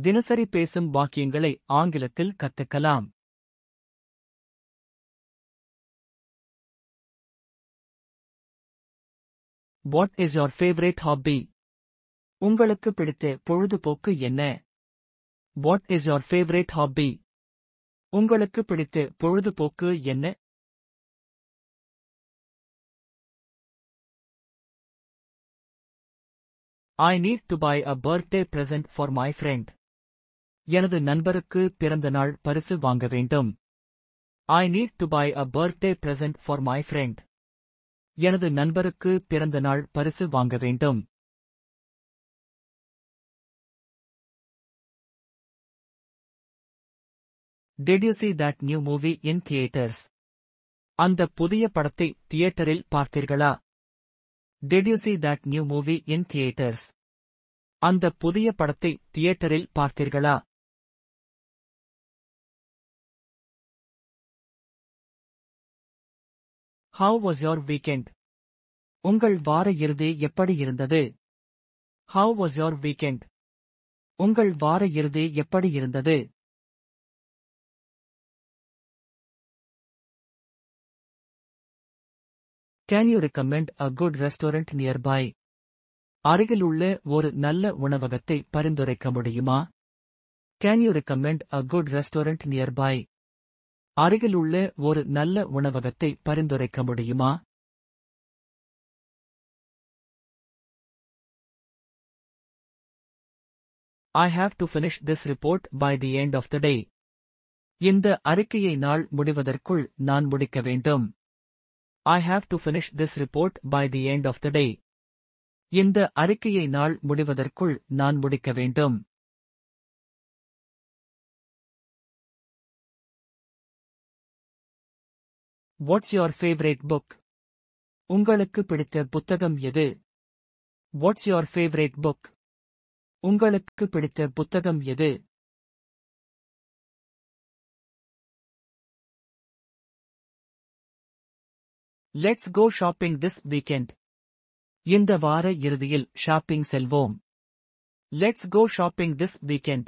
தினசரி பேசும் வாக்கியங்களை ஆங்கிலத்தில் கத்துக்கலாம். What is your favorite hobby? உங்களுக்கு பிடித்த பொழுதுபோக்கு என்ன? What is your favorite hobby? உங்களுக்கு பிடித்த பொழுதுபோக்கு என்ன? I need to buy a birthday present for my friend. எனது நண்பருக்கு பிறந்தநாள் பரிசு வாங்க வேண்டும். I need to buy a birthday present for my friend. எனது நண்பருக்கு பிறந்தநாள் பரிசு வாங்க வேண்டும். Did you see that new movie in theaters? அந்த புதிய படத்தை தியேட்டரில் பார்த்தீர்களா? Did you see that new movie in theaters? அந்த புதிய படத்தை தியேட்டரில் பார்த்தீர்களா? How was your weekend? உங்கள் வார இறுதி எப்படி இருந்தது? How was your weekend? உங்கள் வார இறுதி எப்படி இருந்தது? Can you recommend a good restaurant nearby? அருகிலுள்ள ஒரு நல்ல உணவகத்தை பரிந்துரைக்க முடியுமா? Can you recommend a good restaurant nearby? அருகிலுள்ள ஒரு நல்ல உணவகத்தை பரிந்துரைக்க முடியுமா? I have to finish this report by the end of the day. இந்த அறிக்கையை நாள் முடிவதற்குள் நான் முடிக்க வேண்டும். I have to finish this report by the end of the day. இந்த அறிக்கையை நாள் முடிவதற்குள் நான் முடிக்க வேண்டும். What's your favorite book? உங்களுக்கு பிடித்த புத்தகம் எது? What's your favorite book? உங்களுக்கு பிடித்த புத்தகம் எது? Let's go shopping this weekend. இந்த வார இறுதியில் ஷாப்பிங் செல்வோம். Let's go shopping this weekend.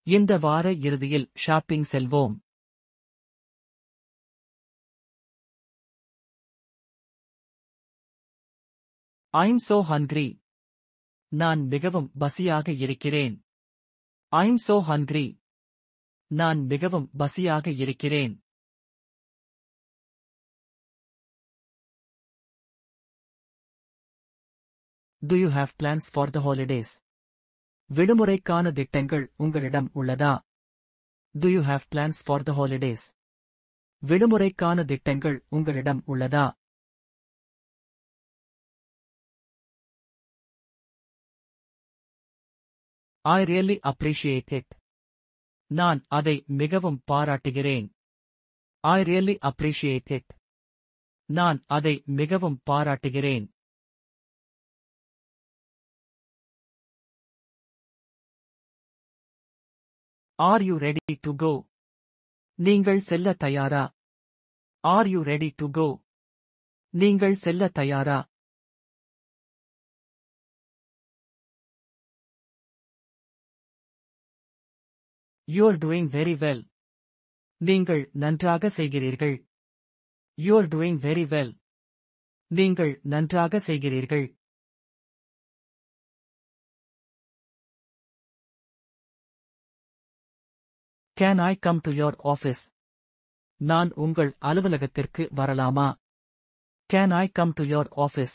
இந்த வார இறுதியில் ஷாப்பிங் செல்வோம். I'm so hungry. நான் மிகவும் பசியாக இருக்கிறேன். I'm so hungry. நான் மிகவும் பசியாக இருக்கிறேன். Do you have plans for the holidays? விடுமுறைக்கான திட்டங்கள் உங்களிடம் உள்ளதா? Do you have plans for the holidays? விடுமுறைக்கான திட்டங்கள் உங்களிடம் உள்ளதா? I really appreciate it. நான் அதை மிகவும் பாராட்டுகிறேன். I really appreciate it. நான் அதை மிகவும் பாராட்டுகிறேன். Are you ready to go? நீங்கள் செல்ல தயாரா? Are you ready to go? நீங்கள் செல்ல தயாரா? You're doing very well. நீங்கள் நன்றாக செய்கிறீர்கள். You're doing very well. நீங்கள் நன்றாக செய்கிறீர்கள். Can I come to your office? நான் உங்கள் அலுவலகத்திற்கு வரலாமா? Can I come to your office?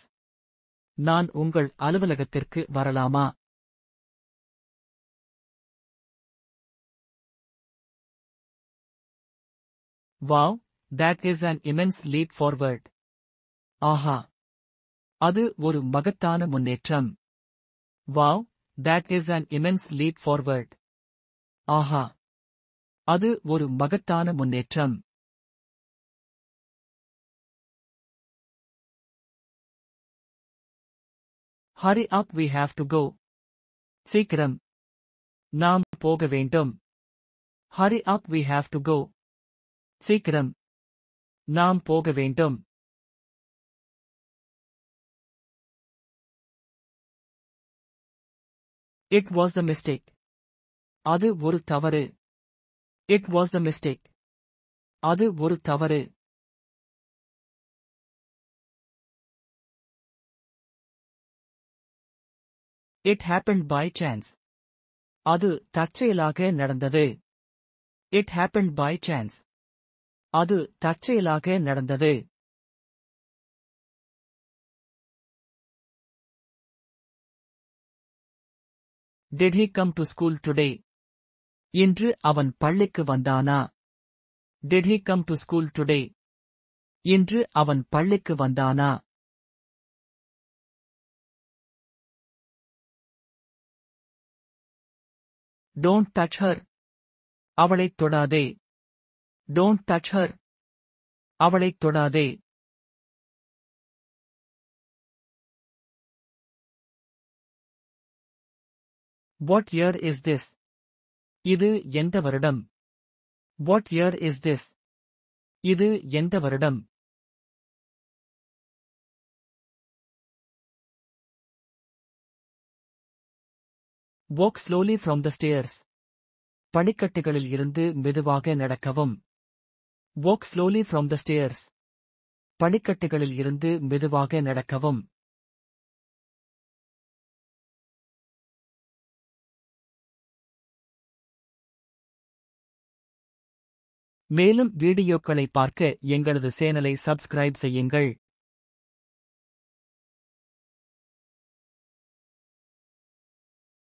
நான் உங்கள் அலுவலகத்திற்கு வரலாமா? Wow, that is an immense leap forward. ஆஹா! அது ஒரு மகத்தான முன்னேற்றம். Wow, that is an immense leap forward. ஆஹா! அது ஒரு மகத்தான முன்னேற்றம். Hurry up, we have to go. சீக்கிரம். நாம் போக வேண்டும். Hurry up, we have to go. சீக்கிரம். நாம் போக வேண்டும். It was a mistake. அது ஒரு தவறு. It was a mistake. அது ஒரு தவறு. It happened by chance. அது தற்செயலாக நடந்தது. It happened by chance. அது தற்செயலாக நடந்தது. Did he come to school today? இன்று அவன் பள்ளிக்கு வந்தானா? Did he come to school today? இன்று அவன் பள்ளிக்கு வந்தானா? Don't touch her. அவளைத் தொடாதே. Don't touch her. அவளைத் தொடாதே. What year is this? இது எந்த வருடம்? What year is this? இது எந்த வருடம்? Walk slowly from the stairs. படிக்கட்டுகளில் இருந்து மெதுவாக நடக்கவும். Walk slowly from the stairs. படிக்கட்டுகளில் இருந்து மெதுவாக நடக்கவும். மேலும் வீடியோக்களை பார்க்க எங்களது சேனலை சப்ஸ்கிரைப் செய்யுங்கள்.